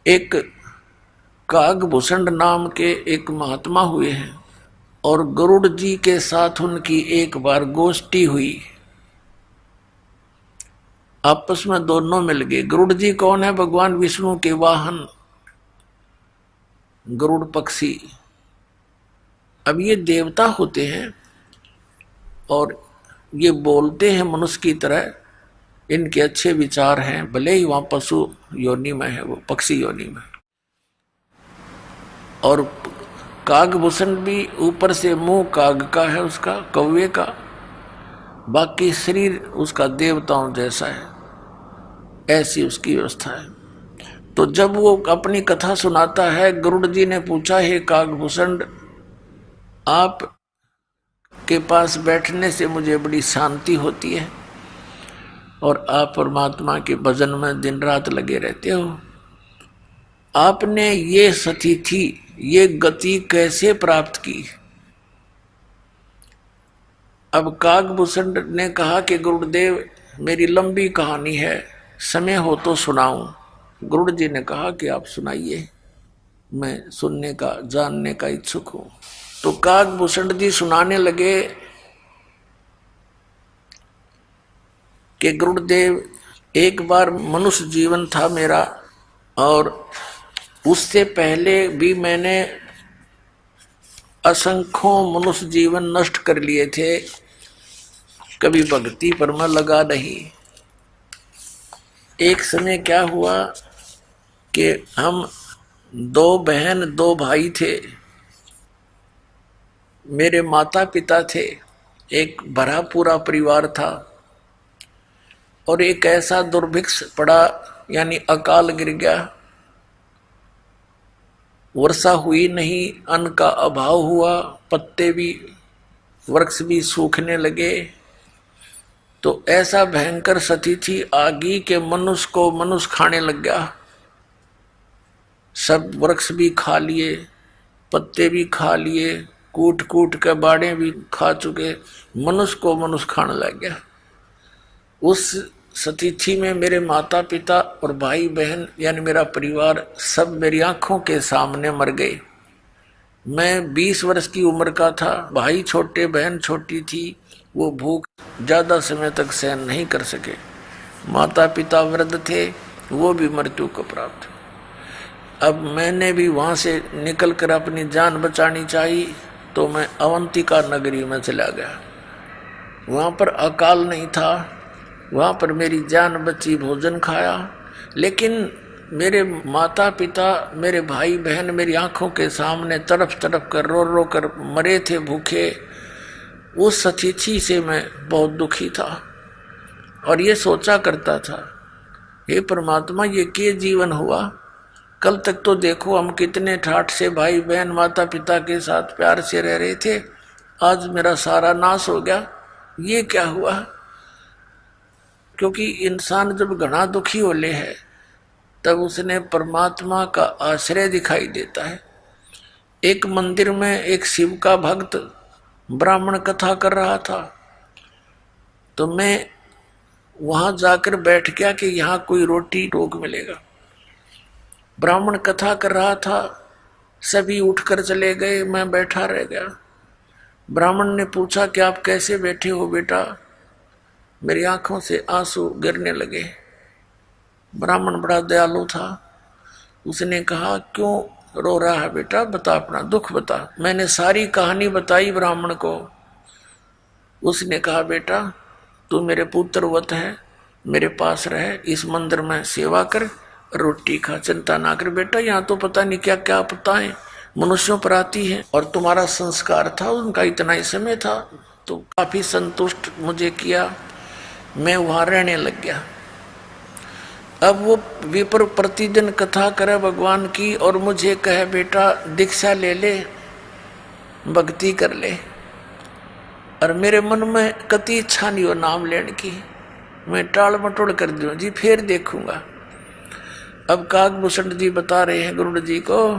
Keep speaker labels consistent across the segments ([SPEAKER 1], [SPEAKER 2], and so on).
[SPEAKER 1] एक कागभूषण नाम के एक महात्मा हुए हैं और गरुड़ जी के साथ उनकी एक बार गोष्ठी हुई। आपस में दोनों मिल गए। गरुड़ जी कौन है? भगवान विष्णु के वाहन गरुड़ पक्षी। अब ये देवता होते हैं और ये बोलते हैं मनुष्य की तरह, इनके अच्छे विचार हैं, भले ही वहां पशु योनि में है, वो पक्षी योनि में। और कागभूषण भी ऊपर से मुंह काग का है, उसका कौवे का, बाकी शरीर उसका देवताओं जैसा है, ऐसी उसकी व्यवस्था है। तो जब वो अपनी कथा सुनाता है, गरुड़ जी ने पूछा, हे कागभूषण, आप के पास बैठने से मुझे बड़ी शांति होती है और आप परमात्मा के भजन में दिन रात लगे रहते हो। आपने ये स्थिति, ये गति कैसे प्राप्त की? अब कागभूषण ने कहा कि गुरुदेव, मेरी लंबी कहानी है, समय हो तो सुनाऊं। गरुड़ जी ने कहा कि आप सुनाइए, मैं सुनने का, जानने का इच्छुक हूं। तो कागभूषण जी सुनाने लगे कि गुरुदेव, एक बार मनुष्य जीवन था मेरा और उससे पहले भी मैंने असंख्यों मनुष्य जीवन नष्ट कर लिए थे, कभी भक्ति पर मैं लगा नहीं। एक समय क्या हुआ कि हम 2 बहन 2 भाई थे, मेरे माता पिता थे, एक भरा पूरा परिवार था और एक ऐसा दुर्भिक्ष पड़ा, यानी अकाल गिर गया, वर्षा हुई नहीं, अन्न का अभाव हुआ, पत्ते भी, वृक्ष भी सूखने लगे। तो ऐसा भयंकर स्थिति आ गई कि मनुष्य को मनुष्य खाने लग गया। सब वृक्ष भी खा लिए, पत्ते भी खा लिए, कूट कूट के बाड़े भी खा चुके, मनुष्य को मनुष्य खाने लग गया। उस स्थिति में मेरे माता पिता और भाई बहन, यानी मेरा परिवार, सब मेरी आंखों के सामने मर गए। मैं 20 वर्ष की उम्र का था, भाई छोटे, बहन छोटी थी, वो भूख ज्यादा समय तक सहन नहीं कर सके। माता पिता वृद्ध थे, वो भी मृत्यु को प्राप्त। अब मैंने भी वहां से निकलकर अपनी जान बचानी चाहिए, तो मैं अवंतिका नगरी में चला गया। वहां पर अकाल नहीं था, वहां पर मेरी जान बची, भोजन खाया। लेकिन मेरे माता पिता, मेरे भाई बहन मेरी आंखों के सामने तड़प तड़प कर, रो रो कर मरे थे भूखे। उस स्थिति से मैं बहुत दुखी था और ये सोचा करता था, हे परमात्मा, ये क्या जीवन हुआ? कल तक तो देखो हम कितने ठाठ से भाई बहन माता पिता के साथ प्यार से रह रहे थे, आज मेरा सारा नाश हो गया, ये क्या हुआ? क्योंकि इंसान जब घना दुखी होले है तब उसने परमात्मा का आश्रय दिखाई देता है। एक मंदिर में एक शिव का भक्त ब्राह्मण कथा कर रहा था, तो मैं वहां जाकर बैठ गया कि यहाँ कोई रोटी टोक मिलेगा। ब्राह्मण कथा कर रहा था, सभी उठकर चले गए, मैं बैठा रह गया। ब्राह्मण ने पूछा कि आप कैसे बैठे हो बेटा? मेरी आंखों से आंसू गिरने लगे। ब्राह्मण बड़ा दयालु था, उसने कहा, क्यों रो रहा है बेटा, बता अपना दुख बता। मैंने सारी कहानी बताई ब्राह्मण को। उसने कहा, बेटा तू मेरे पुत्रवत है, मेरे पास रहे, इस मंदिर में सेवा कर, रोटी खा, चिंता ना कर बेटा। यहाँ तो पता नहीं क्या क्या आपदाएं मनुष्यों पर आती है, और तुम्हारा संस्कार था, उनका इतना ही समय था, तो काफी संतुष्ट मुझे किया, मैं वहां रहने लग गया। अब वो विप्र प्रतिदिन कथा करे भगवान की और मुझे कहे, बेटा दीक्षा ले ले, भक्ति कर ले। और मेरे मन में कति इच्छा नहीं हो नाम लेने की, मैं टाल मटोल कर दूं जी, फिर देखूंगा। अब कागभूषण जी बता रहे हैं गुरु जी को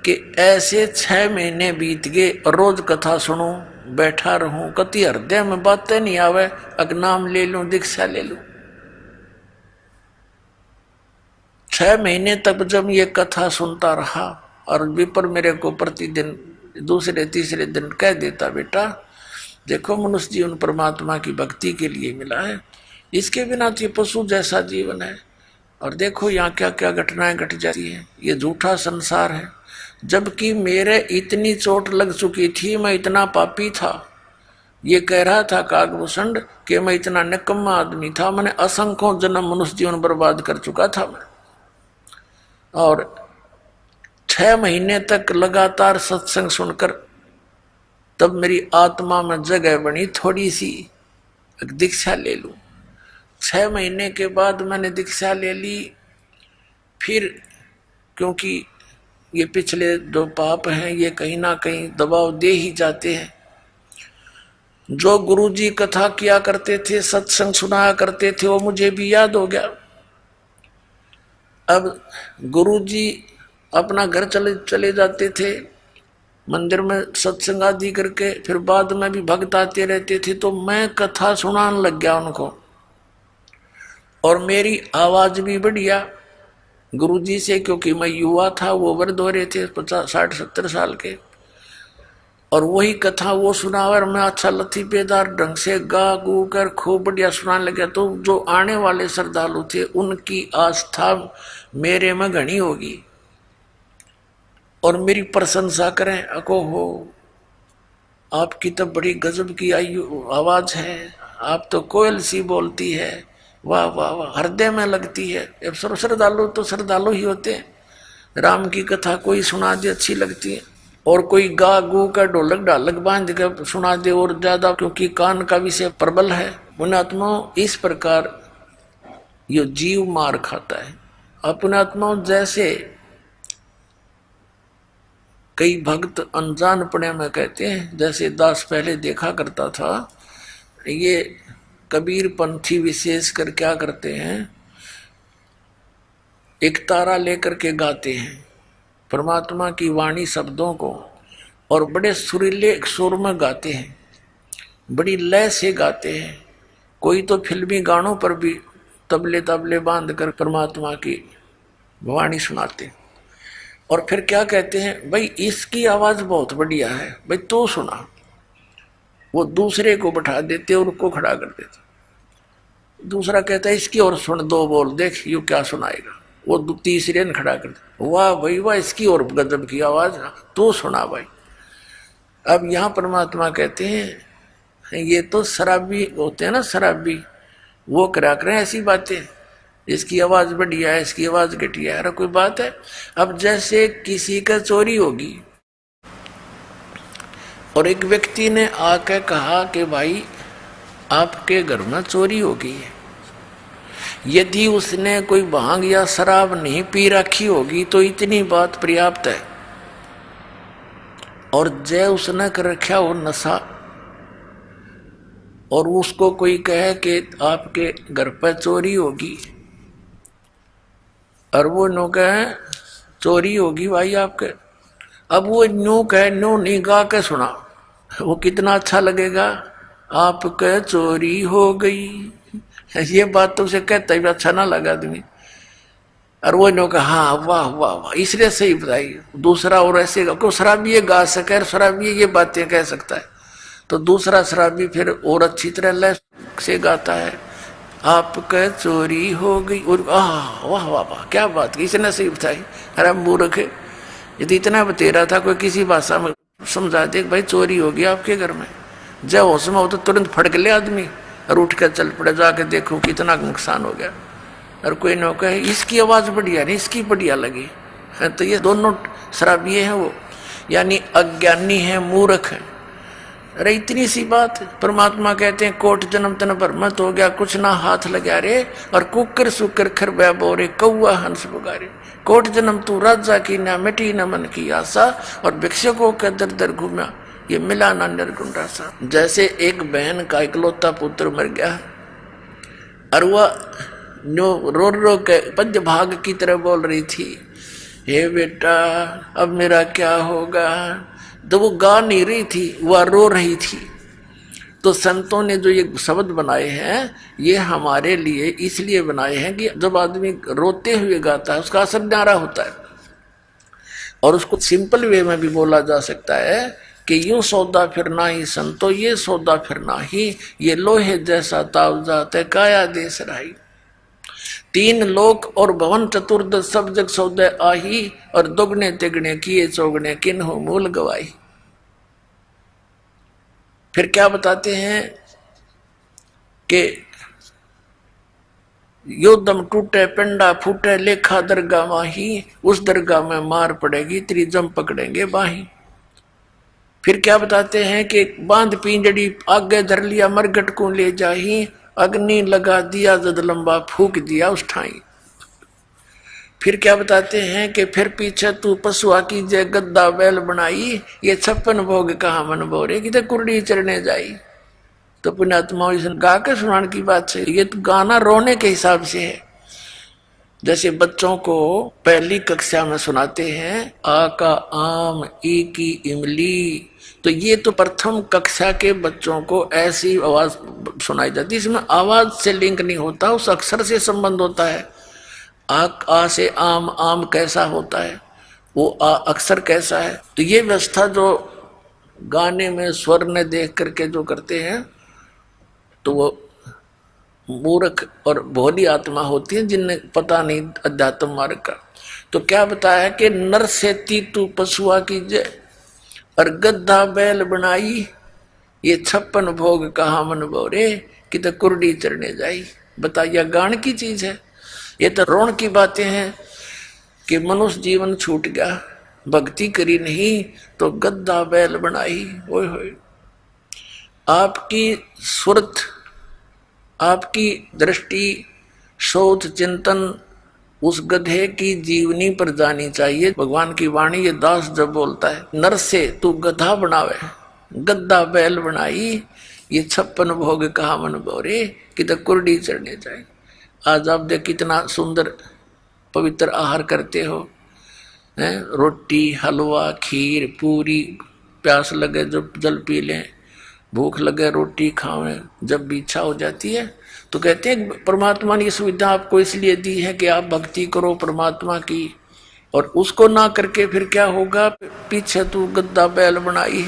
[SPEAKER 1] कि ऐसे 6 महीने बीत गए, रोज कथा सुनूं, बैठा रहूं, कति हृदय में बातें नहीं आवे, अग नाम ले लूं, दीक्षा ले लूं। 6 महीने तक जब ये कथा सुनता रहा और विपर मेरे को प्रतिदिन दूसरे तीसरे दिन कह देता, बेटा देखो मनुष्य जीवन परमात्मा की भक्ति के लिए मिला है, इसके बिना तो ये पशु जैसा जीवन है, और देखो यहाँ क्या क्या घटनाएं घट जाती है, ये झूठा संसार है। जबकि मेरे इतनी चोट लग चुकी थी, मैं इतना पापी था, ये कह रहा था कागभूषण कि मैं इतना निकम्मा आदमी था, मैंने असंख्यों जन्म मनुष्य जीवन बर्बाद कर चुका था मैं। और 6 महीने तक लगातार सत्संग सुनकर तब मेरी आत्मा में जगह बनी, थोड़ी सी दीक्षा ले लूं। 6 महीने के बाद मैंने दीक्षा ले ली। फिर क्योंकि ये पिछले 2 पाप हैं, ये कहीं ना कहीं दबाव दे ही जाते हैं। जो गुरुजी कथा किया करते थे, सत्संग सुनाया करते थे, वो मुझे भी याद हो गया। अब गुरुजी अपना घर चले जाते थे, मंदिर में सत्संग आदि करके, फिर बाद में भी भक्त आते रहते थे, तो मैं कथा सुनाने लग गया उनको, और मेरी आवाज भी बढ़िया गुरुजी से, क्योंकि मैं युवा था, वो वृद्ध हो रहे थे 50-60-70 साल के, और वही कथा वो सुना और मैं अच्छा लतीफेदार ढंग से गा गू कर खूब बढ़िया सुनाने लगा। तो जो आने वाले श्रद्धालु थे उनकी आस्था मेरे में घनी होगी और मेरी प्रशंसा करें, अको हो आपकी तो बड़ी गजब की आवाज है, आप तो कोयल सी बोलती है, वाह वाह वाह, हृदय में लगती है। अब श्रद्धालु तो श्रद्धालु ही होते हैं, राम की कथा कोई सुना दे अच्छी लगती है, और कोई गा गू का ढोलक ढालक बांध कर सुना दे और ज्यादा, क्योंकि कान का विषय प्रबल है। पुण्यात्माओं, इस प्रकार ये जीव मार खाता है। अपनात्माओं, जैसे कई भक्त अनजानपने में कहते हैं, जैसे दास पहले देखा करता था, ये कबीर पंथी विशेष कर क्या करते हैं, एक तारा लेकर के गाते हैं परमात्मा की वाणी शब्दों को, और बड़े सुरीले सुर में गाते हैं, बड़ी लय से गाते हैं। कोई तो फिल्मी गानों पर भी तबले तबले बांध कर परमात्मा की वाणी सुनाते हैं, और फिर क्या कहते हैं, भाई इसकी आवाज बहुत बढ़िया है, भाई तो सुना। वो दूसरे को बैठा देते और उसको खड़ा कर देते, दूसरा कहता है इसकी और सुन, 2 बोल देख यू क्या सुनाएगा, वो तीसरे ने खड़ा कर दे, वाह भाई वाह, इसकी और गजब की आवाज, तू सुना भाई। अब यहाँ परमात्मा कहते हैं ये तो शराबी होते हैं ना, शराबी, वो करा करें ऐसी बातें, इसकी आवाज बढ़िया है, इसकी आवाज घटिया है, अरे कोई बात है। अब जैसे किसी का चोरी होगी और एक व्यक्ति ने आकर कहा कि भाई आपके घर में चोरी हो गई है, यदि उसने कोई भांग या शराब नहीं पी रखी होगी तो इतनी बात पर्याप्त है, और जय उसने कर रखा हो नशा, और उसको कोई कहे कि आपके घर पर चोरी होगी, और वो नो कहे चोरी होगी भाई आपके, अब वो नो कहे, नो नहीं गा के सुना, वो कितना अच्छा लगेगा, आपके चोरी हो गई, ये बात तो उसे कहता ही अच्छा ना लगा आदमी, और वो नो कहा हाँ वाह वाह वाह, इसलिए सही बताई। दूसरा और ऐसे क्यों शराबी ये गा सके, शराबी ये बातें कह सकता है, तो दूसरा शराबी फिर और अच्छी तरह लय से गाता है, आपका चोरी हो गई, और वाह वाह वाह क्या बात की, इसने सही बताई। अरे मूर्ख, यदि इतना बतेरा था, कोई किसी भाषा में समझा दे भाई चोरी हो गई आपके घर में, जब होश में हो तो तुरंत फड़क ले आदमी और उठ कर चल पड़े, जाके देखो कितना नुकसान हो गया। और कोई न कहे इसकी आवाज बढ़िया नहीं, इसकी बढ़िया लगी है, तो ये दोनों शराबी हैं, वो यानी अज्ञानी है, मूर्ख है। अरे इतनी सी बात, परमात्मा कहते हैं कोट जन्म तन भ्रमत हो गया, कुछ ना हाथ लगा रे, और कुकर सुकर खर बोरे कौआ हंस पुकारे, कोट जन्म तू राजा की ना मिटी न मन की आशा, और भिक्षकों के दर दर घूमा, ये मिला ना निर्गुण रासा। जैसे एक बहन का इकलौता पुत्र मर गया, और वह रो रो के पद्य भाग की तरह बोल रही थी, हे बेटा अब मेरा क्या होगा, तो वो गा नहीं रही थी, वह रो रही थी। तो संतों ने जो ये शब्द बनाए हैं ये हमारे लिए इसलिए बनाए हैं कि जब आदमी रोते हुए गाता है उसका असर न्यारा होता है। और उसको सिंपल वे में भी बोला जा सकता है कि यूं सौदा फिरना ही संतो, ये सौदा फिरना ही, ये लोहे जैसा ताव जाते काया देश रही। तीन लोक और भवन चतुर्दश सब जग सौदे आही, और दुगने तिगने किए चौगने किन्हों मूल गवाई। फिर क्या बताते हैं कि यो दम टूटे पिंडा फूटे लेखा दरगाह माही, उस दरगाह में मार पड़ेगी त्रिजम पकड़ेंगे बाही। फिर क्या बताते हैं कि बांध पिंजड़ी आगे धर लिया मरगट को ले जाही, अग्नि लगा दिया जद लंबा फूक दिया उस ठाई। फिर क्या बताते हैं कि फिर पीछे तू पशुआ की जय गद्दा बैल बनाई, ये 56 भोग कहा मन बोरे कि तो कुर्डी चढ़ने जाई। तो पुण्यात्मा गा के सुनाने की बात से ये तो गाना रोने के हिसाब से है। जैसे बच्चों को पहली कक्षा में सुनाते हैं आ का आम ई की इमली, तो ये तो प्रथम कक्षा के बच्चों को ऐसी आवाज सुनाई जाती है, इसमें आवाज से लिंक नहीं होता, उस अक्षर से संबंध होता है। आ से आम, आम कैसा होता है, वो आ अक्षर कैसा है। तो ये व्यवस्था जो गाने में स्वर ने देख करके जो करते हैं तो वो मूर्ख और भोली आत्मा होती है जिन्हें पता नहीं अध्यात्म मार्ग का। तो क्या बताया कि नर से तू पशुआ की जय, और गद्दा बैल बनाई, ये 56 भोग कहा मन बोरे कि तो कुर्डी चढ़ने जाई। बताइए गान की चीज है, ये तो रोण की बातें हैं कि मनुष्य जीवन छूट गया, भक्ति करी नहीं तो गद्दा बैल बनाई। ओए होए, आपकी सुरत, आपकी दृष्टि, शोध, चिंतन उस गधे की जीवनी पर जानी चाहिए। भगवान की वाणी ये दास जब बोलता है नर से तू गधा बनावे, गद्दा बैल बनाई, ये 56 भोग कहा मन बोरे कि तो कुर्डी चढ़ने जाए। आज आप देख कितना सुंदर पवित्र आहार करते हो, हैं? रोटी, हलवा, खीर, पूरी, प्यास लगे जब जल पी लें, भूख लगे रोटी खावें, जब भी इच्छा हो जाती है। तो कहते हैं परमात्मा ने ये सुविधा आपको इसलिए दी है कि आप भक्ति करो परमात्मा की, और उसको ना करके फिर क्या होगा, पीछे तू गद्दा बैल बनाई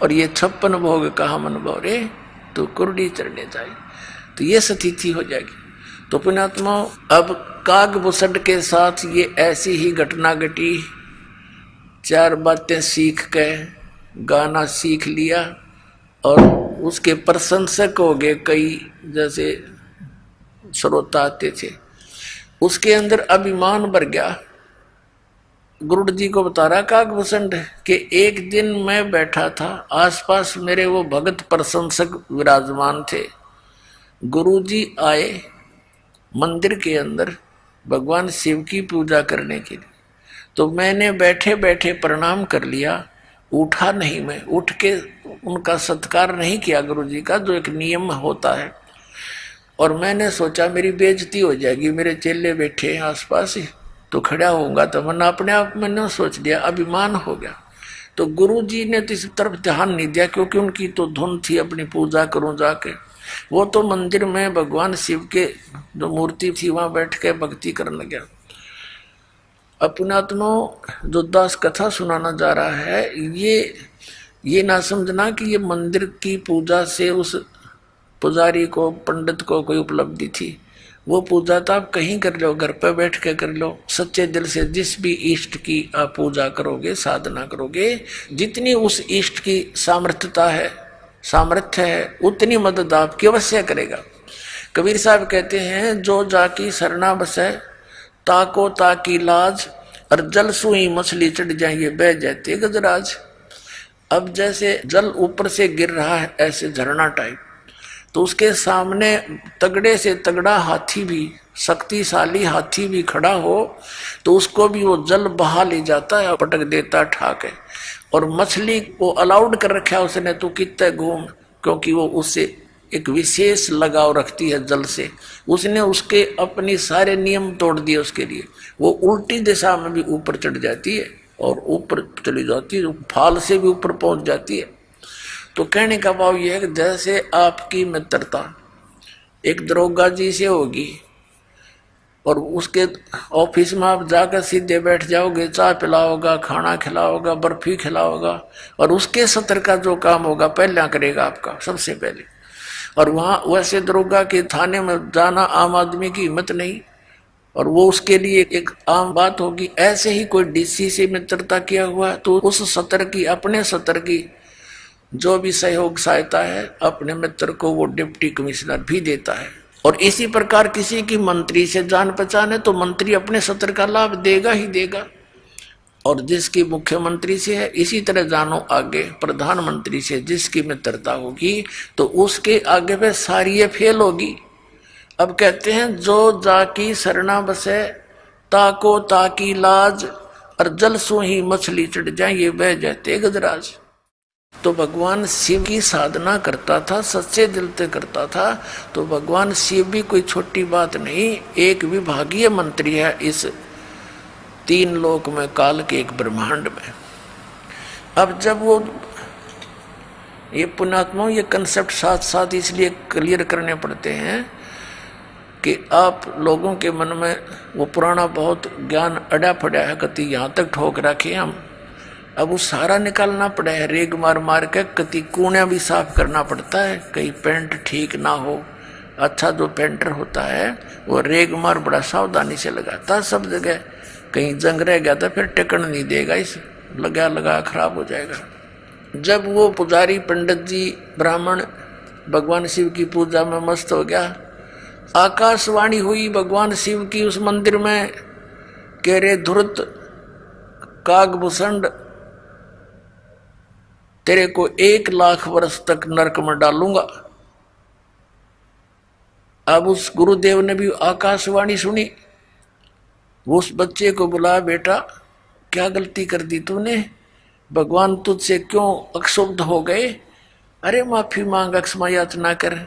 [SPEAKER 1] और ये 56 भोग कहा मन बोरे तो कुर्डी चढ़ने जाए। तो ये स्थिति हो जाएगी। तो पुण्यात्मा अब काग बुसड के साथ ये ऐसी ही घटना घटी, 4 बातें सीख के गाना सीख लिया और उसके प्रशंसक हो गए कई, जैसे श्रोता आते थे, उसके अंदर अभिमान भर गया। गुरुड़ जी को बता रहा कागभूषण कि एक दिन मैं बैठा था, आसपास मेरे वो भगत प्रशंसक विराजमान थे। गुरु जी आए मंदिर के अंदर भगवान शिव की पूजा करने के लिए, तो मैंने बैठे बैठे प्रणाम कर लिया, उठा नहीं, मैं उठ के उनका सत्कार नहीं किया गुरु जी का, जो एक नियम होता है। और मैंने सोचा मेरी बेइज्जती हो जाएगी, मेरे चेले बैठे हैं आसपास ही, तो खड़ा होऊंगा, तो मैंने अपने आप मैंने सोच लिया, अभिमान हो गया। तो गुरु जी ने तो इस तरफ ध्यान नहीं दिया, क्योंकि उनकी तो धुन थी अपनी पूजा करूं जाके। वो तो मंदिर में भगवान शिव के जो मूर्ति थी वहां बैठ के भक्ति करने लगा। अपनात्मा जो दास कथा सुनाना जा रहा है, ये ना समझना कि ये मंदिर की पूजा से उस पुजारी को, पंडित को कोई उपलब्धि थी। वो पूजा तो आप कहीं कर लो, घर पर बैठ के कर लो, सच्चे दिल से जिस भी इष्ट की आप पूजा करोगे, साधना करोगे, जितनी उस इष्ट की सामर्थ्य है उतनी मदद आपकी अवश्य करेगा। कबीर साहब कहते हैं जो जाकी सरना बसे ताको ताकी लाज, और जल सुई मछली चढ़ जाइए बह जाते गजराज। अब जैसे जल ऊपर से गिर रहा है ऐसे झरना टाइप, तो उसके सामने तगड़े से तगड़ा हाथी भी, शक्तिशाली हाथी भी खड़ा हो तो उसको भी वो जल बहा ले जाता है, पटक देता ठाके। और मछली को अलाउड कर रखा है उसने, तो कितने घूम, क्योंकि वो उससे एक विशेष लगाव रखती है जल से। उसने उसके अपने सारे नियम तोड़ दिए उसके लिए। वो उल्टी दिशा में भी ऊपर चढ़ जाती है और ऊपर चली जाती है, फाल से भी ऊपर पहुंच जाती है। तो कहने का भाव यह है कि जैसे आपकी मित्रता एक दरोगा जी से होगी और उसके ऑफिस में आप जाकर सीधे बैठ जाओगे, चाय पिलाओगा, खाना खिलाओगा, बर्फी खिलाओगा, और उसके सत्र का जो काम होगा पहला करेगा आपका सबसे पहले। और वहाँ वैसे दरोगा के थाने में जाना आम आदमी की हिम्मत नहीं, और वो उसके लिए एक आम बात होगी। ऐसे ही कोई डीसी से मित्रता किया हुआ तो उस सत्र की, अपने सत्र की जो भी सहयोग सहायता है अपने मित्र को वो डिप्टी कमिश्नर भी देता है। और इसी प्रकार किसी की मंत्री से जान पहचान है तो मंत्री अपने सत्र का लाभ देगा ही देगा, और जिसकी मुख्यमंत्री से है इसी तरह जानो आगे प्रधानमंत्री से जिसकी मित्रता होगी तो उसके आगे पे सारी फेल होगी। अब कहते हैं जो जाकी शरणा बसे ताको ताकी लाज, और जल सो ही मछली चढ़ जाए ये बह जाते गजराज। तो भगवान शिव की साधना करता था, सच्चे दिल से करता था, तो भगवान शिव भी कोई छोटी बात नहीं, एक विभागीय मंत्री है इस 3 लोक में, काल के एक ब्रह्मांड में। अब जब वो ये पुण्यात्माओं ये कंसेप्ट साथ साथ इसलिए क्लियर करने पड़ते हैं कि आप लोगों के मन में वो पुराना बहुत ज्ञान अड़ा पड़ा है, कति यहाँ तक ठोक रखे हम, अब वो सारा निकालना पड़ा है। रेग मार मार के कति कूणिया भी साफ करना पड़ता है, कहीं पेंट ठीक ना हो। अच्छा जो पेंटर होता है वो रेग मार बड़ा सावधानी से लगाता सब जगह, कहीं जंग रह गया तो फिर टिकन नहीं देगा, इस लगा लगा खराब हो जाएगा। जब वो पुजारी पंडित जी ब्राह्मण भगवान शिव की पूजा में मस्त हो गया, आकाशवाणी हुई भगवान शिव की उस मंदिर में, कह रे धुरत कागभूषण तेरे को 1 लाख वर्ष तक नरक में डालूंगा। अब उस गुरुदेव ने भी आकाशवाणी सुनी, वो उस बच्चे को बुलाया, बेटा क्या गलती कर दी तूने, भगवान तुझसे क्यों अक्षुब्ध हो गए, अरे माफी मांग, अक्षमा याचना कर।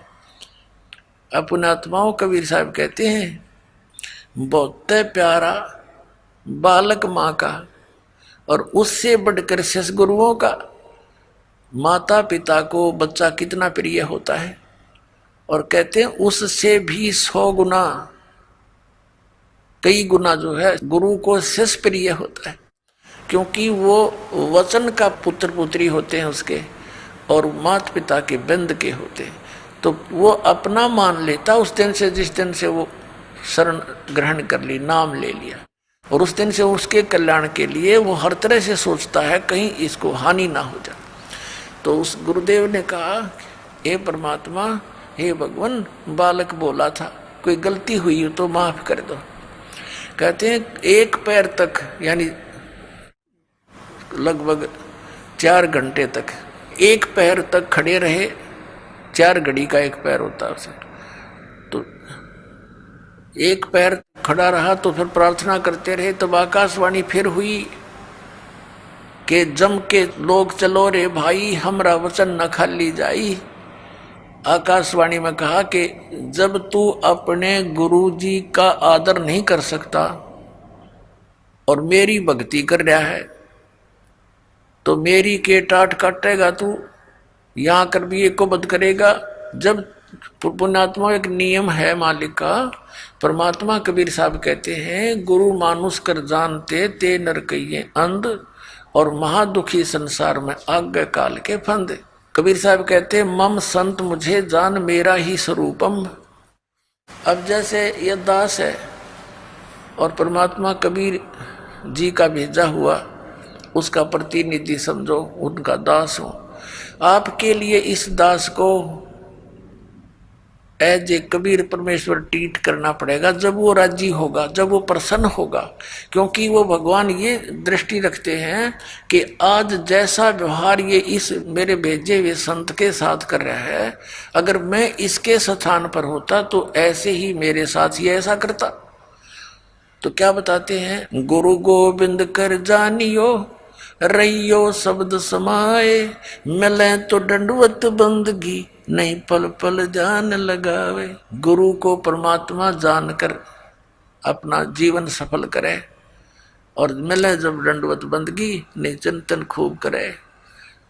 [SPEAKER 1] अपने आत्माओं कबीर साहब कहते हैं बहुत प्यारा बालक माँ का, और उससे बढ़कर शिष्य गुरुओं का। माता पिता को बच्चा कितना प्रिय होता है, और कहते हैं उससे भी 100 गुना, कई गुना जो है गुरु को शिष्य प्रिय होता है, क्योंकि वो वचन का पुत्र पुत्री होते हैं उसके, और माता पिता के बंद के होते हैं। तो वो अपना मान लेता उस दिन से, जिस दिन से वो शरण ग्रहण कर ली, नाम ले लिया, और उस दिन से उसके कल्याण के लिए वो हर तरह से सोचता है कहीं इसको हानि ना हो जाए। तो उस गुरुदेव ने कहा हे परमात्मा, हे भगवान, बालक बोला था, कोई गलती हुई हो तो माफ कर दो। कहते हैं 1 पैर तक, यानी लगभग 4 घंटे तक 1 पैर तक खड़े रहे। 4 घड़ी का 1 पैर होता है उसे, तो 1 पैर खड़ा रहा तो फिर प्रार्थना करते रहे। तब आकाशवाणी फिर हुई कि जम के लोग चलो रे भाई, हमरा वचन न खाली जाई। आकाशवाणी में कहा कि जब तू अपने गुरु जी का आदर नहीं कर सकता और मेरी भक्ति कर रहा है तो मेरी के टाट काटेगा तू, यहाँ कर भी एक को बद करेगा। जब पुण्यात्मा एक नियम है मालिक का, परमात्मा कबीर साहब कहते हैं गुरु मानुष कर जानते ते नर कहिए अंध, और महादुखी संसार में आज्ञा काल के फंद। कबीर साहब कहते हैं मम संत मुझे जान मेरा ही स्वरूपम। अब जैसे ये दास है और परमात्मा कबीर जी का भेजा हुआ उसका प्रतिनिधि समझो, उनका दास हो, आपके लिए इस दास को एज ए कबीर परमेश्वर ट्रीट करना पड़ेगा। जब वो राजी होगा, जब वो प्रसन्न होगा, क्योंकि वो भगवान ये दृष्टि रखते हैं कि आज जैसा व्यवहार ये इस मेरे भेजे हुए संत के साथ कर रहा है, अगर मैं इसके स्थान पर होता तो ऐसे ही मेरे साथ ये ऐसा करता। तो क्या बताते हैं, गुरु गोविंद कर जानियो रहियो शब्द समाए, मिले तो दंडवत बंदगी नहीं पल पल जान लगावे। गुरु को परमात्मा जानकर अपना जीवन सफल करे, और मिले जब दंडवत बंदगी नहीं चिंतन खूब करे।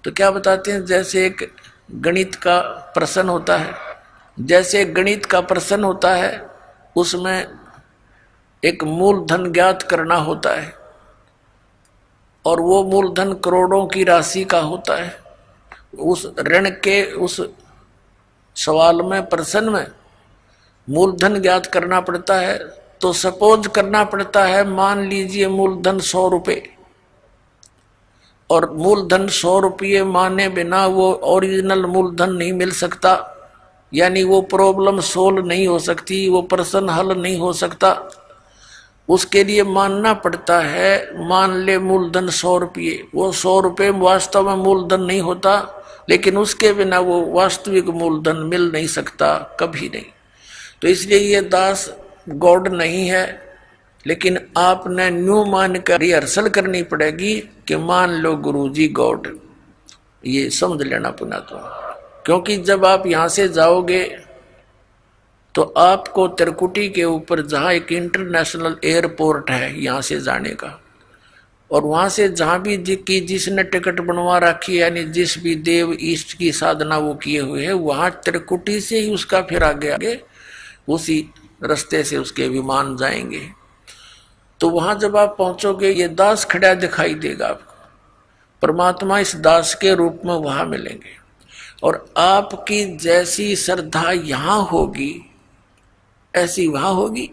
[SPEAKER 1] तो क्या बताते हैं, जैसे एक गणित का प्रश्न होता है, जैसे गणित का प्रश्न होता है उसमें एक मूलधन ज्ञात करना होता है और वो मूलधन करोड़ों की राशि का होता है। उस ऋण के उस सवाल में, प्रश्न में मूलधन ज्ञात करना पड़ता है। तो सपोज करना पड़ता है, मान लीजिए मूलधन 100 रुपये, और मूलधन 100 रुपये माने बिना वो ओरिजिनल मूलधन नहीं मिल सकता, यानी वो प्रॉब्लम सोल्व नहीं हो सकती, वो प्रश्न हल नहीं हो सकता। उसके लिए मानना पड़ता है, मान ले मूलधन 100 रुपये, वो 100 रुपये वास्तव में मूलधन नहीं होता, लेकिन उसके बिना वो वास्तविक मूलधन मिल नहीं सकता, कभी नहीं। तो इसलिए ये दास गॉड नहीं है, लेकिन आपने न्यू मान कर रिहर्सल करनी पड़ेगी कि मान लो गुरुजी गॉड, ये समझ लेना पुनः। तो क्योंकि जब आप यहाँ से जाओगे तो आपको त्रिकुटी के ऊपर जहाँ एक इंटरनेशनल एयरपोर्ट है यहाँ से जाने का, और वहाँ से जहाँ भी जिसने टिकट बनवा रखी है, यानी जिस भी देव ईष्ट की साधना वो किए हुए है, वहाँ त्रिकुटी से ही उसका फिर आगे उसी रास्ते से उसके विमान जाएंगे। तो वहाँ जब आप पहुँचोगे ये दास खड़ा दिखाई देगा आपको, परमात्मा इस दास के रूप में वहाँ मिलेंगे, और आपकी जैसी श्रद्धा यहाँ होगी ऐसी वहाँ होगी।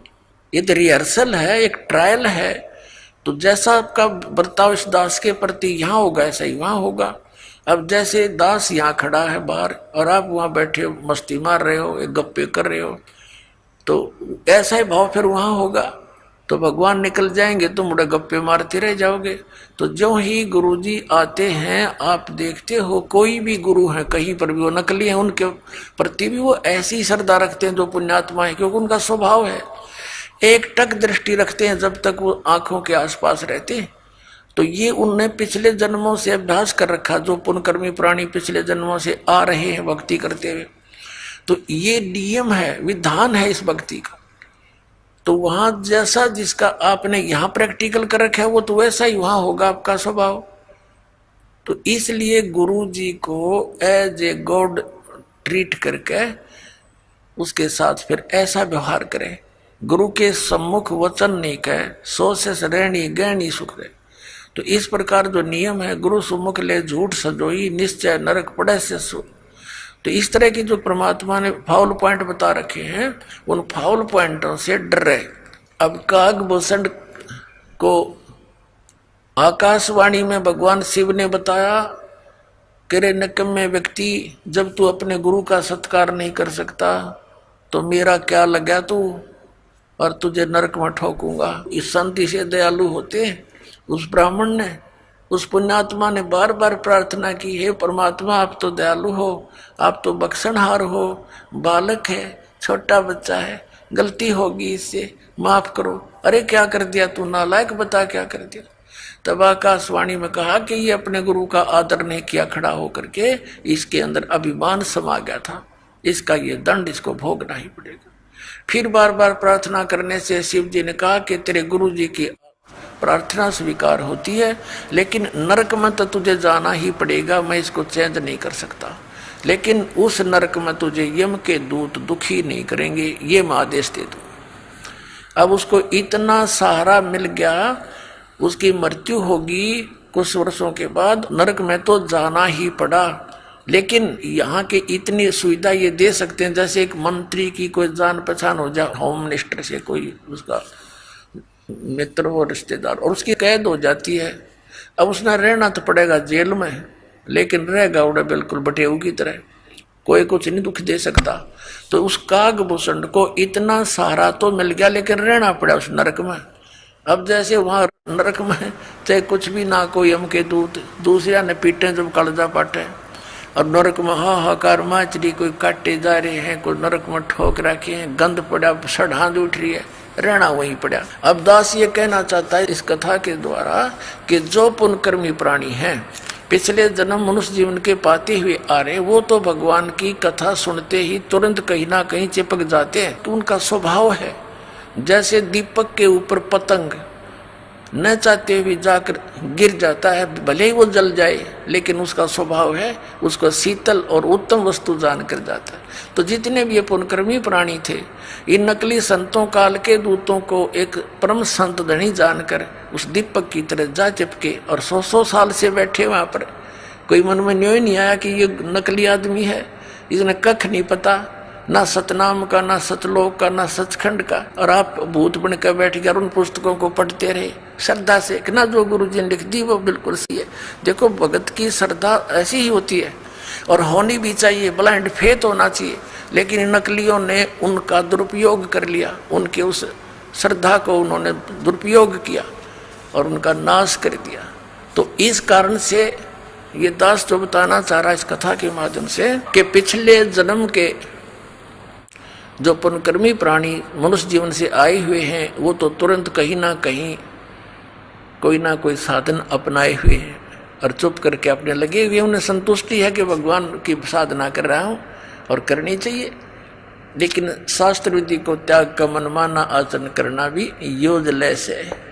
[SPEAKER 1] ये तो रिहर्सल है, एक ट्रायल है। तो जैसा आपका बर्ताव इस दास के प्रति यहाँ होगा ऐसा ही वहाँ होगा। अब जैसे दास यहाँ खड़ा है बाहर और आप वहाँ बैठे हो, मस्ती मार रहे हो, एक गप्पे कर रहे हो, तो ऐसा ही भाव फिर वहाँ होगा। तो भगवान निकल जाएंगे, तुम मुड़े गप्पे मारते रह जाओगे। तो जो ही गुरुजी आते हैं, आप देखते हो कोई भी गुरु है कहीं पर भी, वो नकली है, उनके प्रति भी वो ऐसी श्रद्धा रखते हैं जो पुण्यात्मा है, क्योंकि उनका स्वभाव है। एक टक दृष्टि रखते हैं जब तक वो आंखों के आसपास रहते हैं। तो ये उनने पिछले जन्मों से अभ्यास कर रखा, जो पुण्यकर्मी प्राणी पिछले जन्मों से आ रहे हैं भक्ति करते हुए। तो ये नियम है, विधान है इस भक्ति का। तो वहां जैसा जिसका आपने यहाँ प्रैक्टिकल कर रखा है, वो तो वैसा ही वहां होगा आपका स्वभाव। तो इसलिए गुरु जी को एज ए गॉड ट्रीट करके उसके साथ फिर ऐसा व्यवहार करें। गुरु के सम्मुख वचन नहीं कहे, सो से रहनी गहनी सुख रहे। तो इस प्रकार जो नियम है, गुरु सम्मुख ले झूठ सजोई, निश्चय नरक पड़े से सो। तो इस तरह की जो परमात्मा ने फाउल पॉइंट बता रखे हैं, उन फाउल पॉइंटों से डर रहे। अब कागभूषण को आकाशवाणी में भगवान शिव ने बताया कि रे निकम्मे व्यक्ति, जब तू अपने गुरु का सत्कार नहीं कर सकता तो मेरा क्या लगा तू, और तुझे नरक में ठोकूंगा। इस संति से दयालु होते उस ब्राह्मण ने, उस पुण्यात्मा ने बार बार प्रार्थना की, हे परमात्मा आप तो दयालु हो, आप तो बख्शनहार हो, बालक है, छोटा बच्चा है, गलती होगी, इससे माफ करो। अरे क्या कर दिया तू नालायक, बता क्या कर दिया। तब आकाशवाणी में कहा कि ये अपने गुरु का आदर नहीं किया, खड़ा होकर के इसके अंदर अभिमान समा गया था, इसका ये दंड इसको भोगना ही पड़ेगा। फिर बार बार प्रार्थना करने से शिव जी ने कहा कि तेरे गुरु जी की प्रार्थना स्वीकार होती है, लेकिन नरक में तो तुझे जाना ही पड़ेगा, मैं इसको चेंज नहीं कर सकता। लेकिन उस नरक में तुझे यम के दूत दुखी नहीं करेंगे, ये मैं आदेश दे दूं। अब उसको इतना सहारा मिल गया, उसकी मृत्यु होगी कुछ वर्षों के बाद, नरक में तो जाना ही पड़ा। लेकिन यहाँ के इतनी सुविधा ये दे सकते हैं, जैसे एक मंत्री की कोई जान पहचान हो जाए, होम मिनिस्टर से कोई उसका मित्र और रिश्तेदार, और उसकी कैद हो जाती है। अब उसने रहना तो पड़ेगा जेल में, लेकिन रहेगा उड़े बिल्कुल बटेऊ की तरह, कोई कुछ नहीं दुख दे सकता। तो उस कागभूषण को इतना सहारा तो मिल गया, लेकिन रहना पड़ा उस नरक में। अब जैसे वहां नरक में चाहे कुछ भी ना, कोई यम के दूत दूसरा ने पीटे जब कलजा पाटे, और नरक में हाहाकार माचरी, कोई काटे जा रहे हैं, कोई नरक में ठोक रखे हैं, गंध पड़ा, सड़ांध उठ रही है, रहना वहीं पड़ा। अब दास ये कहना चाहता है इस कथा के द्वारा कि जो पुण्यकर्मी प्राणी हैं, पिछले जन्म मनुष्य जीवन के पाते हुए आ रहे, वो तो भगवान की कथा सुनते ही तुरंत कहीं ना कहीं चिपक जाते हैं। तो उनका स्वभाव है जैसे दीपक के ऊपर पतंग न चाहते हुए जाकर गिर जाता है, भले ही वो जल जाए, लेकिन उसका स्वभाव है उसको शीतल और उत्तम वस्तु जानकर जाता है। तो जितने भी ये पुण्यकर्मी प्राणी थे, इन नकली संतों काल के दूतों को एक परम संत धनी जानकर उस दीपक की तरह जा चिपके और 100 साल से बैठे वहां पर। कोई मन में न्योय नहीं आया कि ये नकली आदमी है, इसने कख नहीं पता, ना सतनाम का, ना सतलोक का, ना सचखंड का, और आप भूत बन कर बैठ गए और उन पुस्तकों को पढ़ते रहे श्रद्धा से कि ना जो गुरु जी ने लिख दी वो बिल्कुल सही है। देखो भगत की श्रद्धा ऐसी ही होती है और होनी भी चाहिए, ब्लाइंड फेथ होना चाहिए। लेकिन नकलियों ने उनका दुरुपयोग कर लिया, उनके उस श्रद्धा को उन्होंने दुरुपयोग किया और उनका नाश कर दिया। तो इस कारण से ये दास जो बताना चाह रहा है इस कथा के माध्यम से कि पिछले जन्म के जो पुण्यकर्मी प्राणी मनुष्य जीवन से आए हुए हैं, वो तो तुरंत कहीं ना कहीं कोई ना कोई साधन अपनाए हुए हैं और चुप करके अपने लगे हुए। उन्हें संतुष्टि है कि भगवान की साधना कर रहा हूँ और करनी चाहिए, लेकिन शास्त्र विधि को त्याग का मनमाना आचरण करना भी यूजलेस है।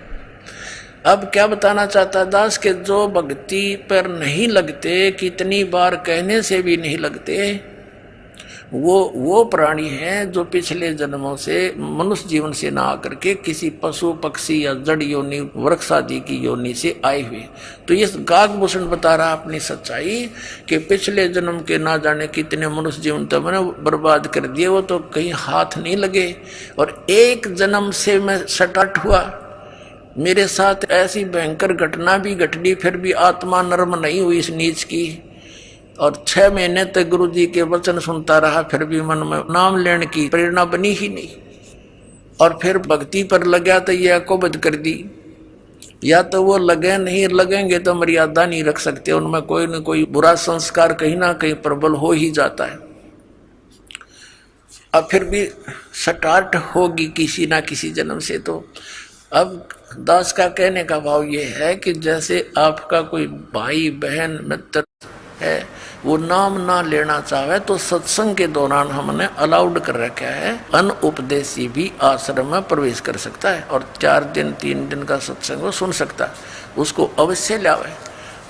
[SPEAKER 1] अब क्या बताना चाहता दास के जो भक्ति पर नहीं लगते, कितनी बार कहने से भी नहीं लगते, वो प्राणी हैं जो पिछले जन्मों से मनुष्य जीवन से ना आकर के किसी पशु पक्षी या जड़ योनि वृक्ष आदि की योनि से आए हुए। तो ये गागभूषण बता रहा अपनी सच्चाई कि पिछले जन्म के ना जाने कितने मनुष्य जीवन तो मैंने बर्बाद कर दिए, वो तो कहीं हाथ नहीं लगे। और एक जन्म से मैं स्टार्ट हुआ, मेरे साथ ऐसी भयंकर घटना भी घटनी, फिर भी आत्मा नर्म नहीं हुई इस नीच की। और 6 महीने तक गुरु जी के वचन सुनता रहा, फिर भी मन में नाम लेने की प्रेरणा बनी ही नहीं। और फिर भक्ति पर लगा तो यह कुबद कर दी, या तो वो लगे नहीं, लगेंगे तो मर्यादा नहीं रख सकते, उनमें कोई न कोई बुरा संस्कार कहीं ना कहीं प्रबल हो ही जाता है। अब फिर भी स्टार्ट होगी किसी ना किसी जन्म से। तो अब दास का कहने का भाव ये है कि जैसे आपका कोई भाई बहन मित्र है, वो नाम ना लेना चाहे तो सत्संग के दौरान हमने अलाउड कर रखा है, अनउपदेशी भी आश्रम में प्रवेश कर सकता है और 4 दिन 3 दिन का सत्संग वो सुन सकता है। उसको अवश्य लावे,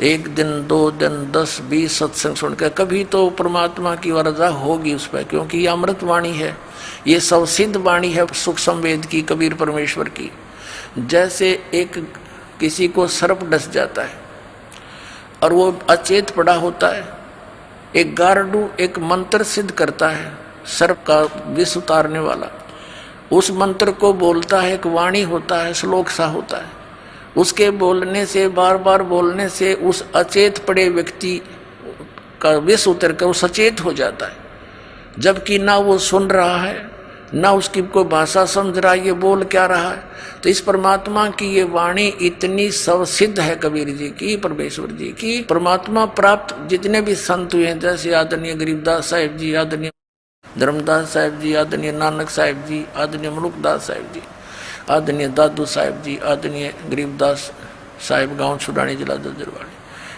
[SPEAKER 1] 1 दिन 2 दिन 10 20 सत्संग सुन के कभी तो परमात्मा की वरजा होगी उस पर, क्योंकि ये अमृत वाणी है, ये सब सिद्ध वाणी है सुख संवेद की, कबीर परमेश्वर की। जैसे एक किसी को सर्प डस जाता है और वो अचेत पड़ा होता है, एक गारडू एक मंत्र सिद्ध करता है सर्प का विष उतारने वाला, उस मंत्र को बोलता है, एक वाणी होता है, श्लोक सा होता है, उसके बोलने से बार बार बोलने से उस अचेत पड़े व्यक्ति का विष उतर कर वो सचेत हो जाता है। जबकि ना वो सुन रहा है ना उसकी कोई भाषा समझ रहा है, ये बोल क्या रहा है। तो इस परमात्मा की ये वाणी इतनी सवसिद्ध है कबीर जी की, परमेश्वर जी की। परमात्मा प्राप्त जितने भी संत हुए हैं, जैसे आदरणीय गरीबदास साहिब जी, आदरणीय धर्मदास साहिब जी, आदरणीय नानक साहिब जी, आदरणीय मलुकदास साहिब जी, आदरणीय दादू साहिब जी, आदरणीय गरीबदास साहिब गांव छुड़ानी जिला दजरवाड़ी,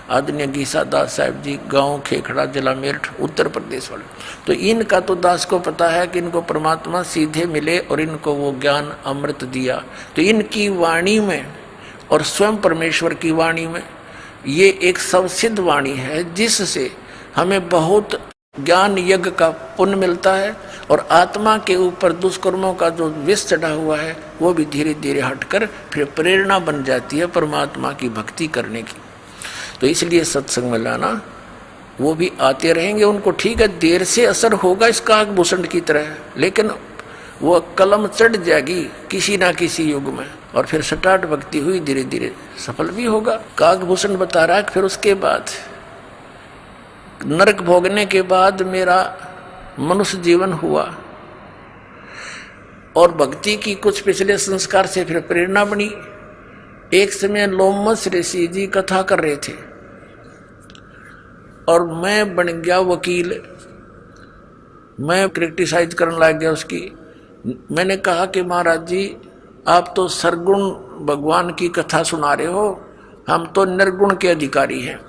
[SPEAKER 1] आदरणीय गीसा दास साहिब जी गांव खेखड़ा जिला मेरठ उत्तर प्रदेश वाले। तो इनका तो दास को पता है कि इनको परमात्मा सीधे मिले और इनको वो ज्ञान अमृत दिया। तो इनकी वाणी में और स्वयं परमेश्वर की वाणी में ये एक सबसिद्ध वाणी है, जिससे हमें बहुत ज्ञान यज्ञ का पुण्य मिलता है और आत्मा के ऊपर दुष्कर्मों का जो विष चढ़ा हुआ है वो भी धीरे धीरे हटकर फिर प्रेरणा बन जाती है परमात्मा की भक्ति करने की। तो इसलिए सत्संग में लाना, वो भी आते रहेंगे, उनको ठीक है देर से असर होगा इस कागभूषण की तरह, लेकिन वो कलम चढ़ जाएगी किसी ना किसी युग में और फिर स्टार्ट भक्ति हुई, धीरे धीरे सफल भी होगा। कागभूषण बता रहा है फिर उसके बाद नरक भोगने के बाद मेरा मनुष्य जीवन हुआ और भक्ति की कुछ पिछले संस्कार से फिर प्रेरणा बनी। एक समय लोमस ऋषि जी कथा कर रहे थे और मैं बन गया वकील, मैं क्रिटिसाइज करने लग गया उसकी। मैंने कहा कि महाराज जी आप तो सरगुण भगवान की कथा सुना रहे हो, हम तो निर्गुण के अधिकारी हैं,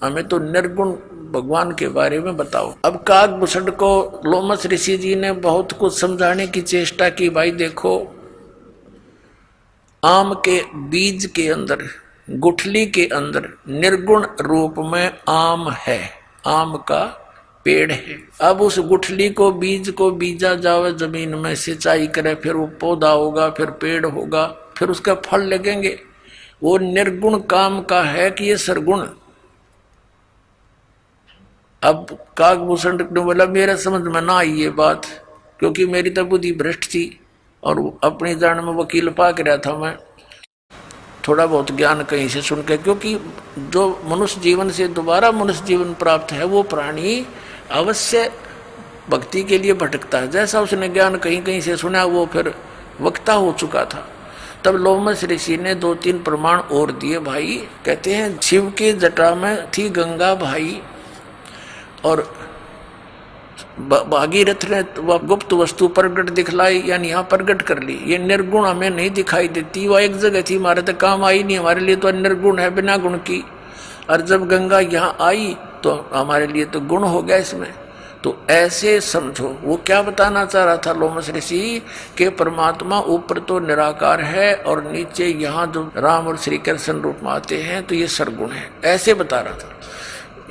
[SPEAKER 1] हमें तो निर्गुण भगवान के बारे में बताओ। अब कागभूषण को लोमस ऋषि जी ने बहुत कुछ समझाने की चेष्टा की, भाई देखो आम के बीज के अंदर, गुठली के अंदर निर्गुण रूप में आम है, आम का पेड़ है। अब उस गुठली को, बीज को बीजा जावे जमीन में, सिंचाई करे, फिर वो पौधा होगा, फिर पेड़ होगा, फिर उसका फल लगेंगे। वो निर्गुण काम का है कि ये सरगुण। अब काकभूषण ने बोला मेरे समझ में ना आई ये बात, क्योंकि मेरी तो बुद्धि भ्रष्ट थी और अपनी जान में वकील पाक रहा था मैं, थोड़ा बहुत ज्ञान कहीं से सुन के। क्योंकि जो मनुष्य जीवन से दोबारा मनुष्य जीवन प्राप्त है वो प्राणी अवश्य भक्ति के लिए भटकता है। जैसा उसने ज्ञान कहीं कहीं से सुना वो फिर वक्ता हो चुका था। तब लोमस ऋषि ने 2-3 प्रमाण और दिए भाई। कहते हैं शिव की जटा में थी गंगा भाई, और भागीरथ ने वह गुप्त वस्तु प्रगट दिखलाई, यानी यहाँ प्रगट कर ली। ये निर्गुण हमें नहीं दिखाई देती, वह एक जगह थी, हमारे तो काम आई नहीं, हमारे लिए तो निर्गुण है बिना गुण की। और जब गंगा यहाँ आई तो हमारे लिए तो गुण हो गया इसमें। तो ऐसे समझो वो क्या बताना चाह रहा था लोमस ऋषि, कि परमात्मा ऊपर तो निराकार है और नीचे यहाँ जो राम और श्री कृष्ण रूप में आते हैं तो ये सरगुण है, ऐसे बता रहा था।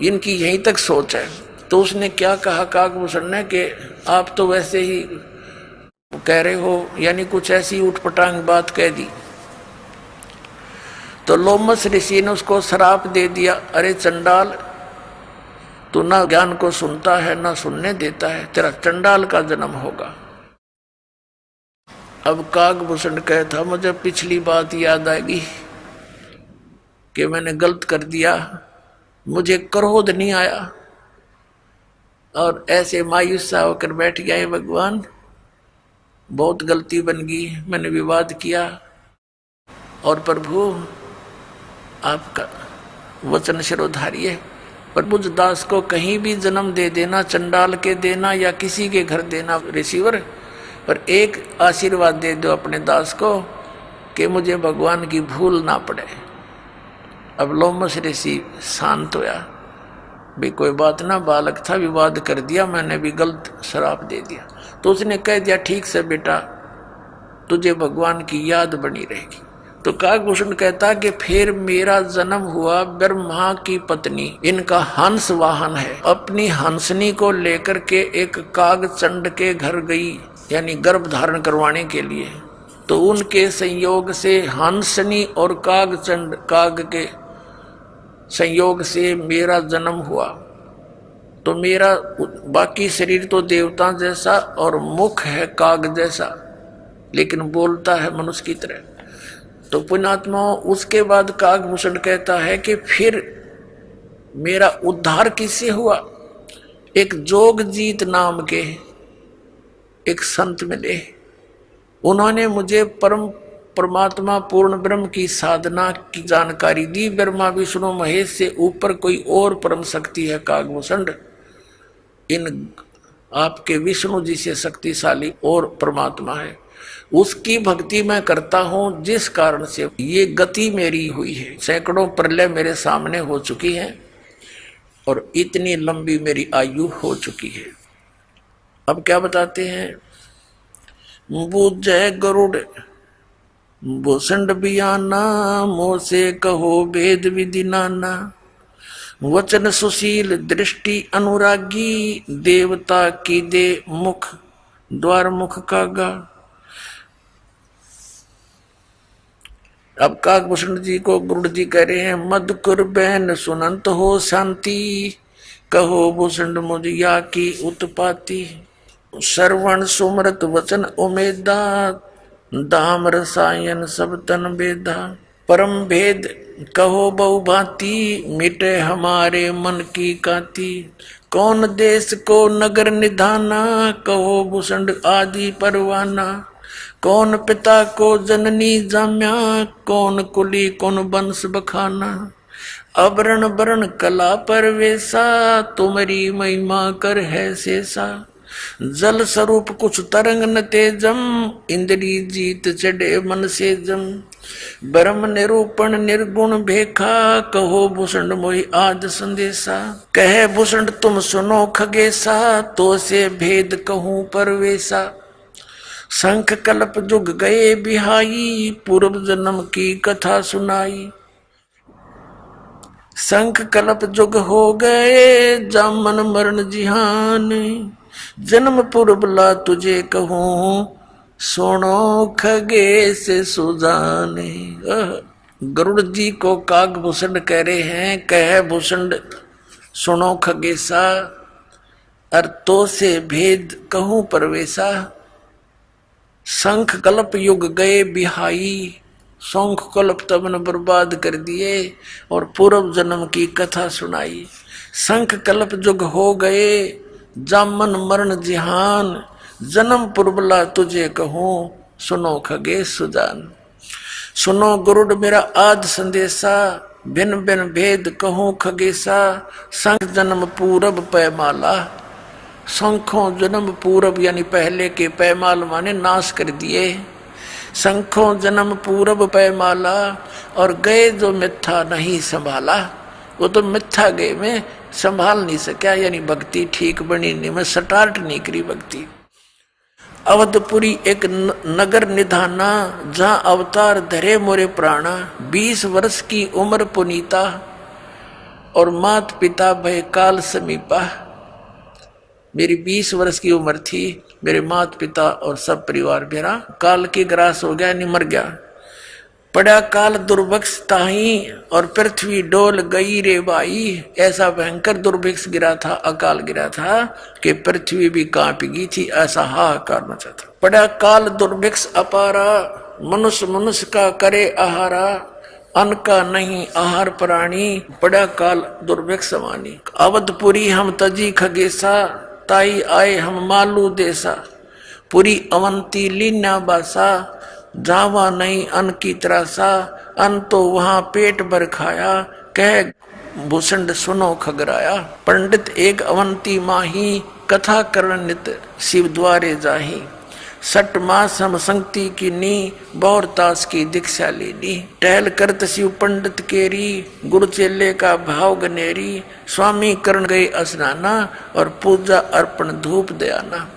[SPEAKER 1] इनकी यहीं तक सोच है। तो उसने क्या कहा काकभूषण ने कि आप तो वैसे ही कह रहे हो, यानी कुछ ऐसी उठपटांग बात कह दी। तो लोमस ऋषि ने उसको श्राप दे दिया, अरे चंडाल, तू ना ज्ञान को सुनता है ना सुनने देता है, तेरा चंडाल का जन्म होगा। अब काकभूषण कहता मुझे पिछली बात याद आएगी कि मैंने गलत कर दिया, मुझे क्रोध नहीं आया, और ऐसे मायूस सा होकर बैठ गया है भगवान, बहुत गलती बन गई, मैंने विवाद किया, और प्रभु आपका वचन शिरोधार्य है, पर मुझ दास को कहीं भी जन्म दे देना, चंडाल के देना या किसी के घर देना रिसीवर, पर एक आशीर्वाद दे दो अपने दास को कि मुझे भगवान की भूल ना पड़े। अब लोमस ऋषि शांत होया, भी कोई बात ना, बालक था, विवाद कर दिया, मैंने भी गलत श्राप दे दिया। तो उसने कह दिया ठीक से बेटा, तुझे भगवान की याद बनी रहेगी। तो काकभूषण कहता कि फिर मेरा जन्म हुआ, ब्रह्मा की पत्नी इनका हंस वाहन है, अपनी हंसनी को लेकर के एक कागचंड के घर गई, यानी गर्भ धारण करवाने के लिए। तो उनके संयोग से हंसनी और कागचंड, काग के संयोग से मेरा जन्म हुआ। तो मेरा बाकी शरीर तो देवता जैसा और मुख है काग जैसा, लेकिन बोलता है मनुष्य की तरह। तो पुण्यात्मा, उसके बाद काकभूषण कहता है कि फिर मेरा उद्धार किससे हुआ। एक जोगजीत नाम के एक संत मिले, उन्होंने मुझे परमात्मा पूर्ण ब्रह्म की साधना की जानकारी दी। ब्रह्मा विष्णु महेश से ऊपर कोई और परम शक्ति है काकभूषण, इन आपके विष्णु जी से शक्तिशाली और परमात्मा है, उसकी भक्ति मैं करता हूं, जिस कारण से ये गति मेरी हुई है। सैकड़ों प्रलय मेरे सामने हो चुकी है और इतनी लंबी मेरी आयु हो चुकी है। अब क्या बताते हैं, बूझे गरुड़ भूषण बियाना, मोह से कहो भेद विधि नाना, वचन सुशील दृष्टि अनुरागी, देवता की दे मुख द्वार मुख कागा। अब काकभूषण जी को गुरुड़ जी कह रहे हैं, मधुकुर बहन सुनंत हो शांति, कहो भूषण मुझिया की उत्पाती, श्रवण सुमृत वचन उमेदा, दाम रसायन सब तन बेदा, परम भेद कहो बहुभांति, मिटे हमारे मन की काती, कौन देश को नगर निधाना, कहो भूषण आदि परवाना, कौन पिता को जननी जाम्या, कौन कुली कौन वंश बखाना, अवरण वरण कला परवेशा, तुम्हारी महिमा कर है शेषा, जल स्वरूप कुछ तरंग न तेजम, इंद्री जीत चढ़े मन से जम, ब्रह्म निरूपण निर्गुण भेखा, कहो भूषण मोहि आज संदेशा, कहे भूषण तुम सुनो खगेशा, तो से भेद कहूं परवेशा, शंख कल्प जुग गए बिहाई, पूर्व जन्म की कथा सुनाई। शंख कल्प जुग हो गए, जामन मरण जिहान, जन्म पूर्व ला तुझे कहूं, सुनो खगेश सुजाने। गरुड़ जी को कागभूषण कह रहे हैं, कह भूषण सुनो खगेशा, अर्थों से भेद कहूं परवेशा। शंख कल्प युग गए बिहाई, शंख कल्प तबन बर्बाद कर दिए और पूर्व जन्म की कथा सुनाई। शंख कल्प युग हो गए, जामन मरण जिहान, जन्म पूर्वला तुझे कहूं, सुनो खगेश सुजान। सुनो गरुड़ मेरा आद संदेशा, भिन्न भिन्न भेद कहूं खगेशा। शंख जन्म पूरब पैमाला, शंखों जन्म पूरब यानी पहले के पैमाल माने नाश कर दिए। शंखों जन्म पूरब पैमाला, और गए जो मिथ्या नहीं संभाला। वो तो मिथ्या गए में संभाल नहीं सका, यानी भक्ति ठीक बनी नहीं, मैं स्टार्ट नहीं करी भक्ति। अवधपुरी एक नगर निधाना, जहां अवतार धरे मोरे प्राणा। 20 वर्ष की उम्र पुनीता, और मात पिता भय काल समीपा। मेरी 20 वर्ष की उम्र थी, मेरे माता पिता और सब परिवार मेरा काल की ग्रास हो गया, नहीं मर गया। पड़ा काल दुर्भिक्ष ताही, और पृथ्वी डोल गई रे बाई। ऐसा भयंकर दुर्भिक्ष गिरा था, अकाल गिरा था कि पृथ्वी भी कांप गई थी, ऐसा हाहाकार मचा था। पड़ा काल दुर्भिक्ष अपारा, मनुष्य मनुष्य का करे आहारा। अन्न का नहीं आहार प्राणी, पड़ा काल दुर्भिक्ष समानी। अवधपुरी हम तजी खगेशा, ताई आए हम मालू देसा। पूरी अवंती लीना बासा, जावा नहीं अन्न की त्रासा। अन्न तो वहां पेट भर खाया, कह भूषण सुनो खगराया। पंडित एक अवंती माही, कथा करण नित शिव द्वारे जाही। 6 मास हम संगति की नी, बौरतास की दीक्षा लेनी। टहल करत शिव पंडित केरी, गुरु चेले का भाव गनेरी। स्वामी करण गए स्नाना, और पूजा अर्पण धूप दयाना।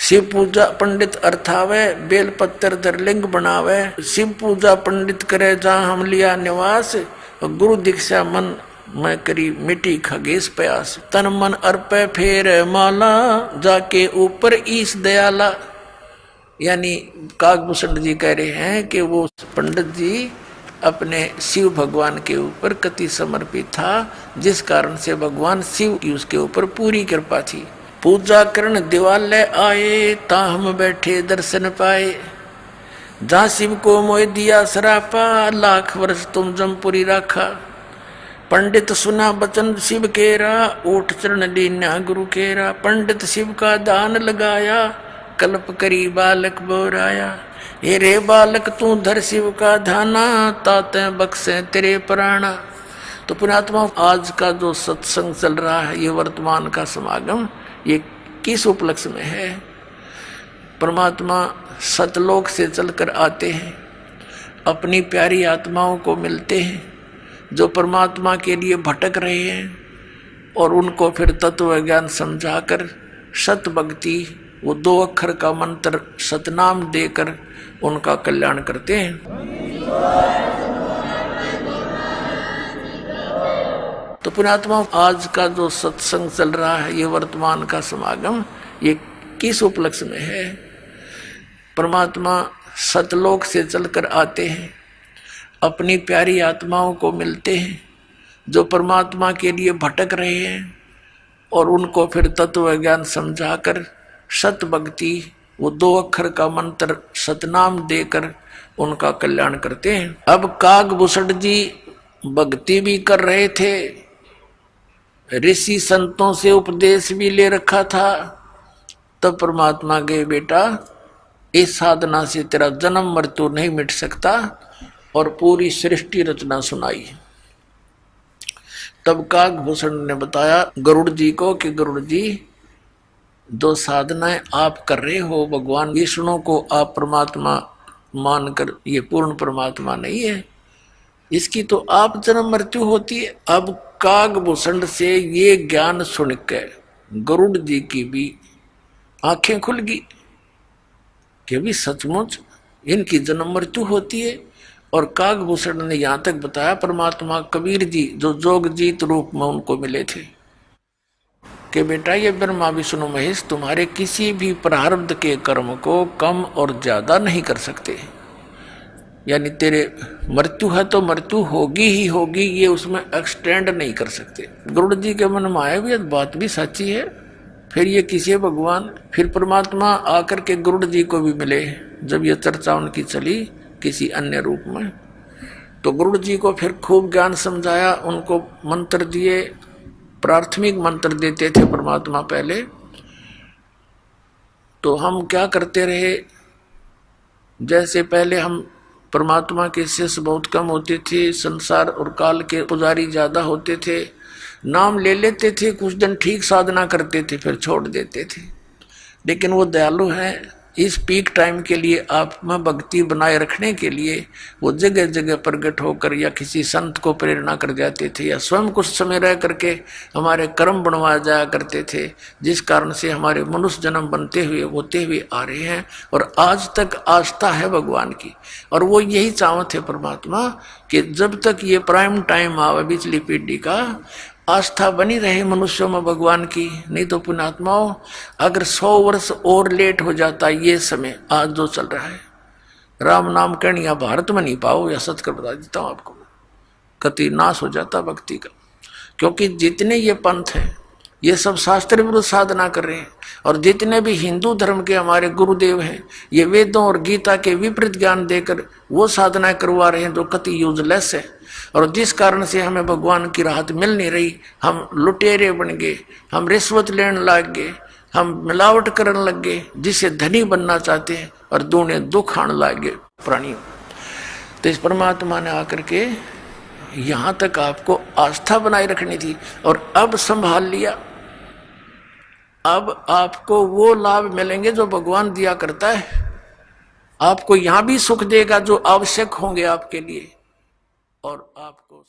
[SPEAKER 1] शिव पूजा पंडित अर्थावे, बेल पत्थर धर लिंग बनावे। शिव पूजा पंडित करे जहाँ हम लिया निवास, गुरु दीक्षा मन मैं करी मिटी खगेश प्यास। तन मन अर्पे फेर माला, जाके ऊपर ईश दयाला। यानी कागभूषण जी कह रहे हैं कि वो पंडित जी अपने शिव भगवान के ऊपर कति समर्पित था, जिस कारण से भगवान शिव की उसके ऊपर पूरी कृपा थी। पूजा करण दिवालय आए, ता हम बैठे दर्शन पाए। जहाँ शिव को मोह दिया सरापा, लाख वर्ष तुम जमपुरी राखा। पंडित सुना बचन शिव केरा, ओठ चरण लीन्या गुरु केरा। पंडित शिव का दान लगाया, कल्प करी बालक बोराया। हे रे बालक तू धर शिव का ध्याना, ताते बख्शे तेरे प्राणा। तो पुण्यात्मा, आज का जो सत्संग चल रहा है, ये वर्तमान का समागम, ये किस उपलक्ष्य में है? परमात्मा सतलोक से चलकर आते हैं, अपनी प्यारी आत्माओं को मिलते हैं जो परमात्मा के लिए भटक रहे हैं, और उनको फिर तत्व ज्ञान समझाकर सत भक्ति, वो 2 अक्षर का मंत्र सतनाम देकर उनका कल्याण करते हैं। तो पुण्यात्मा, आज का जो सत्संग चल रहा है, ये वर्तमान का समागम, ये किस उपलक्ष्य में है? परमात्मा सतलोक से चलकर आते हैं, अपनी प्यारी आत्माओं को मिलते हैं जो परमात्मा के लिए भटक रहे हैं, और उनको फिर तत्व ज्ञान समझाकर सत भक्ति, वो 2 अक्षर का मंत्र सतनाम देकर उनका कल्याण करते हैं। अब कागभूषण जी भक्ति भी कर रहे थे, ऋषि संतों से उपदेश भी ले रखा था। तब परमात्मा गए, बेटा इस साधना से तेरा जन्म मृत्यु नहीं मिट सकता, और पूरी सृष्टि रचना सुनाई। तब कागभूषण ने बताया गरुड़ जी को कि गरुड़ जी, जो साधनाएं आप कर रहे हो, भगवान विष्णु को आप परमात्मा मानकर, ये पूर्ण परमात्मा नहीं है, इसकी तो आप जन्म मृत्यु होती है। अब कागभूषण से ये ज्ञान सुनकर गरुड़ जी की भी आंखें खुल गई कि अभी सचमुच इनकी जन्म मृत्यु होती है। और काकभूषण ने यहाँ तक बताया परमात्मा कबीर जी जो जोगजीत रूप में उनको मिले थे कि बेटा ये ब्रह्मा विष्णु महेश तुम्हारे किसी भी प्रारब्ध के कर्म को कम और ज्यादा नहीं कर सकते। यानी तेरे मृत्यु है तो मृत्यु होगी ही होगी, ये उसमें एक्सटेंड नहीं कर सकते। गरुड़ जी के मन में आया भी बात भी सच्ची है। फिर ये किसी भगवान फिर परमात्मा आकर के गरुड़ जी को भी मिले जब ये चर्चा उनकी चली किसी अन्य रूप में। तो गरुड़ जी को फिर खूब ज्ञान समझाया, उनको मंत्र दिए, प्राथमिक मंत्र देते थे परमात्मा पहले। तो हम क्या करते रहे, जैसे पहले हम परमात्मा के शिष्य बहुत कम होते थे, संसार और काल के पुजारी ज्यादा होते थे, नाम ले लेते थे, कुछ दिन ठीक साधना करते थे फिर छोड़ देते थे। लेकिन वो दयालु हैं, इस पीक टाइम के लिए आप में भक्ति बनाए रखने के लिए वो जगह जगह प्रकट होकर या किसी संत को प्रेरणा कर जाते थे या स्वयं कुछ समय रह करके हमारे कर्म बनवा जाया करते थे, जिस कारण से हमारे मनुष्य जन्म बनते हुए होते हुए आ रहे हैं और आज तक आस्था है भगवान की। और वो यही चाहते थे परमात्मा कि जब तक ये प्राइम टाइम आवे पिछली पीढ़ी का, आस्था बनी रहे मनुष्यों में भगवान की। नहीं तो पुण्यात्माओं अगर 100 वर्ष और लेट हो जाता ये समय आज जो चल रहा है, राम नाम कहनिया भारत में नहीं पाओ, या सच कर बता देता हूं आपको, कति नाश हो जाता भक्ति का। क्योंकि जितने ये पंथ हैं ये सब शास्त्र विरुद्ध साधना कर रहे हैं, और जितने भी हिंदू धर्म के हमारे गुरुदेव हैं ये वेदों और गीता के विपरीत ज्ञान देकर वो साधना करवा रहे हैं जो कति यूजलेस है। और जिस कारण से हमें भगवान की राहत मिल नहीं रही, हम लुटेरे बन गए, हम रिश्वत लेने लग गए, हम मिलावट करने लग गए, जिससे धनी बनना चाहते हैं और दूने दुख आने लग गए प्राणियों। तो इस परमात्मा ने आकर के यहाँ तक आपको आस्था बनाए रखनी थी और अब संभाल लिया। अब आपको वो लाभ मिलेंगे जो भगवान दिया करता है, आपको यहाँ भी सुख देगा जो आवश्यक होंगे आपके लिए, और आपको